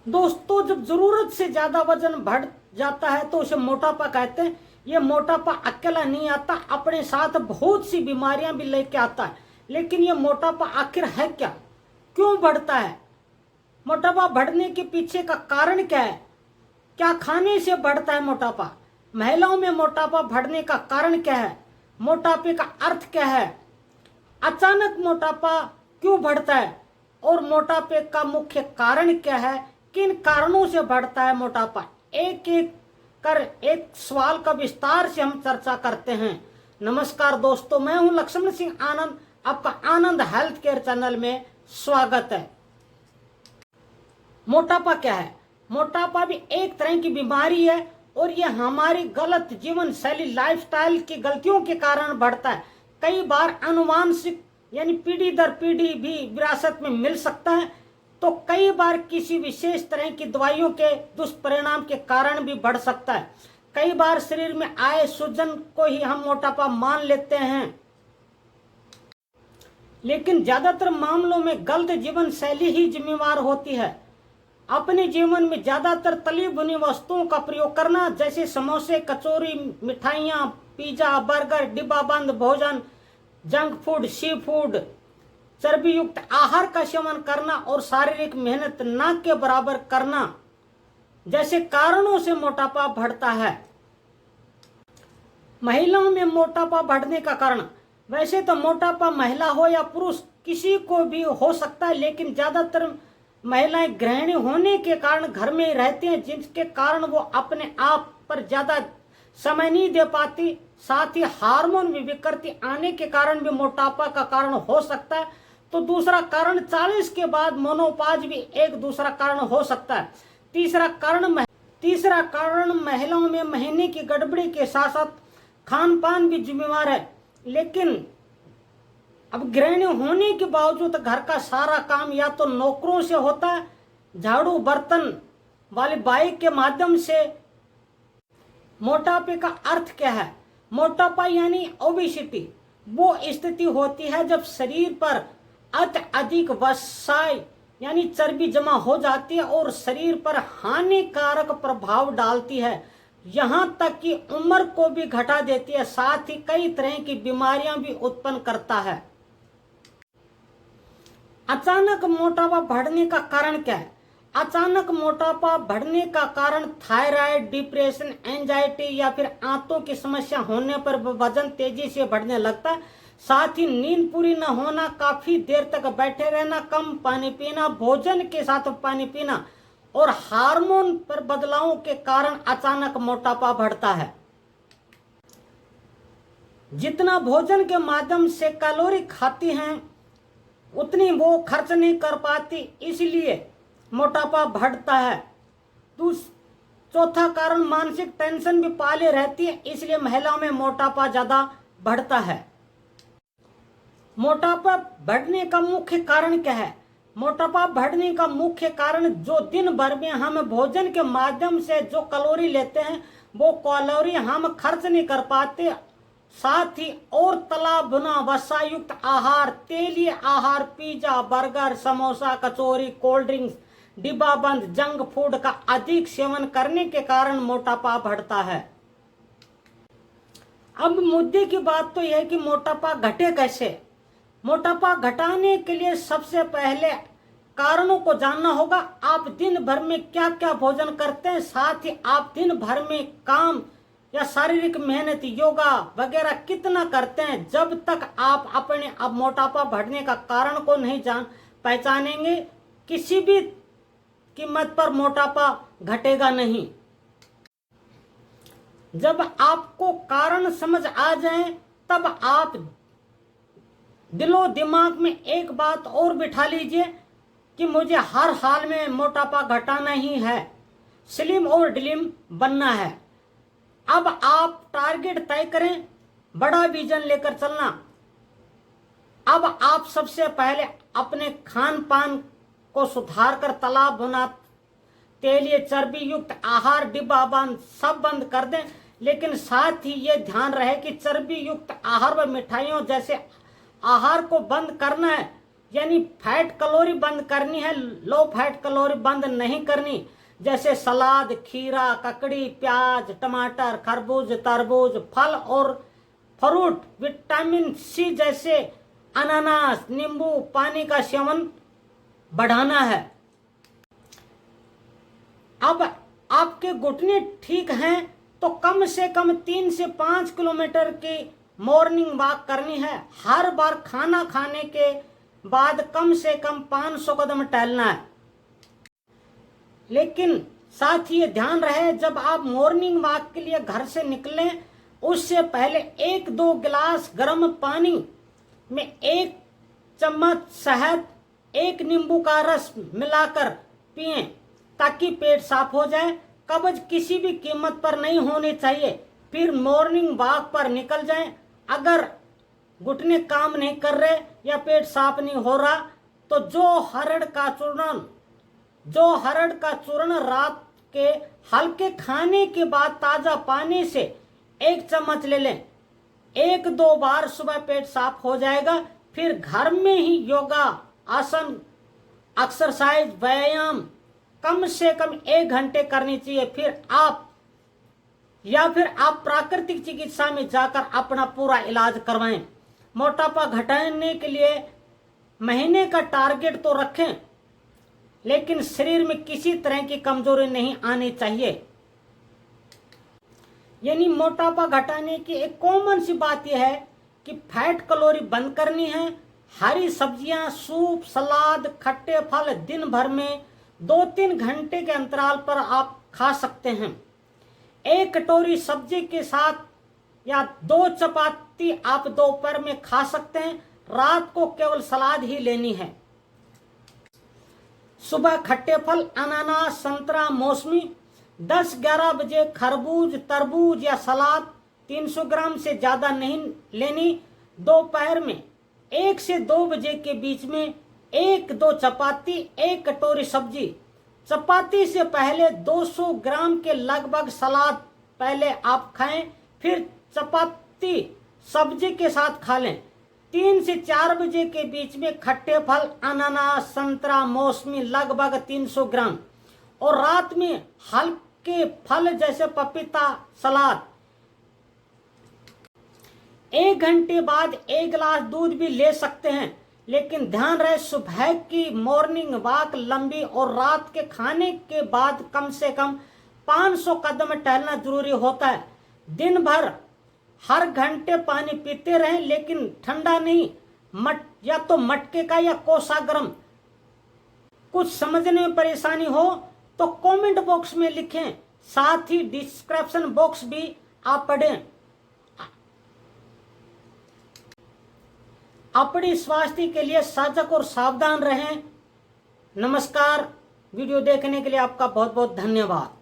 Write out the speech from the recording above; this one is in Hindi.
दोस्तों, जब जरूरत से ज्यादा वजन बढ़ जाता है तो उसे मोटापा कहते हैं। ये मोटापा अकेला नहीं आता, अपने साथ बहुत सी बीमारियां भी लेके आता है। लेकिन ये मोटापा आखिर है क्या, क्यों बढ़ता है? मोटापा बढ़ने के पीछे का कारण क्या है? क्या खाने से बढ़ता है मोटापा? महिलाओं में मोटापा बढ़ने का कारण क्या है? मोटापे का अर्थ क्या है? अचानक मोटापा क्यों बढ़ता है और मोटापे का मुख्य कारण क्या है? किन कारणों से बढ़ता है मोटापा? एक एक कर एक सवाल का विस्तार से हम चर्चा करते हैं। नमस्कार दोस्तों, मैं हूं लक्ष्मण सिंह आनंद। आपका आनंद हेल्थ केयर चैनल में स्वागत है। मोटापा क्या है? मोटापा भी एक तरह की बीमारी है और यह हमारी गलत जीवन शैली, लाइफस्टाइल की गलतियों के कारण बढ़ता है। कई बार आनुवांशिक यानी पीढ़ी दर पीढ़ी भी विरासत में मिल सकता है, तो कई बार किसी विशेष तरह की दवाइयों के दुष्परिणाम के कारण भी बढ़ सकता है। कई बार शरीर में आए सूजन को ही हम मोटापा मान लेते हैं, लेकिन ज्यादातर मामलों में गलत जीवन शैली ही जिम्मेवार होती है। अपने जीवन में ज्यादातर तली भुनी वस्तुओं का प्रयोग करना, जैसे समोसे, कचौरी, मिठाइयाँ, पिज्जा, बर्गर, डिब्बाबंद भोजन, जंक फूड, सी फूड, चर्बी युक्त आहार का सेवन करना और शारीरिक मेहनत न के बराबर करना जैसे कारणों से मोटापा बढ़ता है। महिलाओं में मोटापा बढ़ने का कारण, वैसे तो मोटापा महिला हो या पुरुष किसी को भी हो सकता है, लेकिन ज्यादातर महिलाएं गृहिणी होने के कारण घर में ही रहती हैं, जिसके कारण वो अपने आप पर ज्यादा समय नहीं दे पाती। साथ ही हार्मोन विकृति आने के कारण भी मोटापा का कारण हो सकता है। तो दूसरा कारण 40 के बाद मोनोपॉज भी एक दूसरा कारण हो सकता है। तीसरा कारण महिलाओं में महीने की गड़बड़ी के साथ साथ खान पान भी जिम्मेवार है। लेकिन अब गृहिणी होने के बावजूद घर का सारा काम या तो नौकरों से होता है, झाड़ू बर्तन वाली बाइक के माध्यम से। मोटापे का अर्थ क्या है? मोटापा यानी ओबेसिटी वो स्थिति होती है जब शरीर पर अत्यधिक वसा यानी चर्बी जमा हो जाती है और शरीर पर हानिकारक प्रभाव डालती है, यहाँ तक कि उम्र को भी घटा देती है, साथ ही कई तरह की बीमारियां भी उत्पन्न करता है। अचानक मोटापा बढ़ने का कारण क्या है? अचानक मोटापा बढ़ने का कारण थायराइड, डिप्रेशन, एंजाइटी या फिर आंतों की समस्या होने पर वजन तेजी से बढ़ने लगता है। साथ ही नींद पूरी न होना, काफी देर तक बैठे रहना, कम पानी पीना, भोजन के साथ पानी पीना और हार्मोन पर बदलावों के कारण अचानक मोटापा बढ़ता है। जितना भोजन के माध्यम से कैलोरी खाती हैं उतनी वो खर्च नहीं कर पाती, इसलिए मोटापा बढ़ता है। चौथा कारण मानसिक टेंशन भी पाले रहती है, इसलिए महिलाओं में मोटापा ज्यादा बढ़ता है। मोटापा बढ़ने का मुख्य कारण क्या है? मोटापा बढ़ने का मुख्य कारण जो दिन भर में हम भोजन के माध्यम से जो कैलोरी लेते हैं वो कैलोरी हम खर्च नहीं कर पाते। साथ ही और तला भुना वसा युक्त आहार, तेलीय आहार, पिज्जा, बर्गर, समोसा, कचौरी, कोल्ड ड्रिंक्स, डिब्बाबंद जंक फूड का अधिक सेवन करने के कारण मोटापा बढ़ता है। अब मुद्दे की बात तो यह है कि मोटापा घटे कैसे? मोटापा घटाने के लिए सबसे पहले कारणों को जानना होगा। आप दिन भर में क्या क्या भोजन करते हैं, साथ ही आप दिन भर में काम या शारीरिक मेहनत, योगा वगैरह कितना करते हैं। जब तक आप अपने अब मोटापा बढ़ने का कारण को नहीं पहचानेंगे, किसी भी कीमत पर मोटापा घटेगा नहीं। जब आपको कारण समझ आ जाए तब आप दिलो दिमाग में एक बात और बिठा लीजिए कि मुझे हर हाल में मोटापा घटाना ही है, स्लिम और डिलिम बनना है। अब आप टारगेट तय करें, बड़ा विजन लेकर चलना। अब आप सबसे पहले अपने खान पान को सुधार कर तला भुना, तेलीय, चर्बी युक्त आहार, डिब्बाबंद सब बंद कर दें। लेकिन साथ ही ये ध्यान रहे कि चर्बी युक्त आहार व मिठाइयों जैसे आहार को बंद करना है यानी फैट कैलोरी बंद करनी है, लो फैट कैलोरी बंद नहीं करनी। जैसे सलाद, खीरा, ककड़ी, प्याज, टमाटर, खरबूज, तरबूज, फल और फ्रूट, विटामिन सी जैसे अनानास, नींबू, पानी का सेवन बढ़ाना है। अब आपके घुटने ठीक हैं तो कम से कम 3 से 5 किलोमीटर की मॉर्निंग वॉक करनी है। हर बार खाना खाने के बाद कम से कम 500 कदम टहलना है। लेकिन साथ ही ये ध्यान रहे, जब आप मॉर्निंग वॉक के लिए घर से निकलें उससे पहले 1-2 गिलास गर्म पानी में 1 चम्मच शहद, 1 नींबू का रस मिलाकर पिएं ताकि पेट साफ हो जाए। कब्ज किसी भी कीमत पर नहीं होनी चाहिए। फिर मॉर्निंग वॉक पर निकल जाएं। अगर घुटने काम नहीं कर रहे या पेट साफ नहीं हो रहा तो जो हरड़ का चूर्ण रात के हल्के खाने के बाद ताजा पानी से 1 चम्मच ले लें। 1-2 बार सुबह पेट साफ हो जाएगा। फिर घर में ही योगा, आसन, एक्सरसाइज, व्यायाम कम से कम 1 घंटे करनी चाहिए। फिर आप प्राकृतिक चिकित्सा में जाकर अपना पूरा इलाज करवाएं। मोटापा घटाने के लिए महीने का टारगेट तो रखें, लेकिन शरीर में किसी तरह की कमजोरी नहीं आनी चाहिए। यानी मोटापा घटाने की एक कॉमन सी बात यह है कि फैट कैलोरी बंद करनी है। हरी सब्जियां, सूप, सलाद, खट्टे फल दिन भर में 2-3 घंटे के अंतराल पर आप खा सकते हैं। 1 कटोरी सब्जी के साथ या 2 चपाती आप दोपहर में खा सकते हैं। रात को केवल सलाद ही लेनी है। सुबह खट्टे फल, अनानास, संतरा, मौसमी। 10-11 बजे खरबूज, तरबूज या सलाद 300 ग्राम से ज्यादा नहीं लेनी। दोपहर में 1 से 2 बजे के बीच में 1-2 चपाती, 1 कटोरी सब्जी। चपाती से पहले 200 ग्राम के लगभग सलाद पहले आप खाएं, फिर चपाती सब्जी के साथ खा लें। 3 से 4 बजे के बीच में खट्टे फल, अनानास, संतरा, मौसमी लगभग 300 ग्राम। और रात में हल्के फल जैसे पपीता, सलाद। 1 घंटे बाद 1 गिलास दूध भी ले सकते हैं, लेकिन ध्यान रहे सुबह की मॉर्निंग वॉक लंबी और रात के खाने के बाद कम से कम 500 कदम टहलना जरूरी होता है। दिन भर हर घंटे पानी पीते रहें, लेकिन ठंडा नहीं, या तो मटके का या कोसा गर्म। कुछ समझने में परेशानी हो तो कमेंट बॉक्स में लिखें, साथ ही डिस्क्रिप्शन बॉक्स भी आप पढ़ें। अपने स्वास्थ्य के लिए सजग और सावधान रहें। नमस्कार। वीडियो देखने के लिए आपका बहुत बहुत धन्यवाद।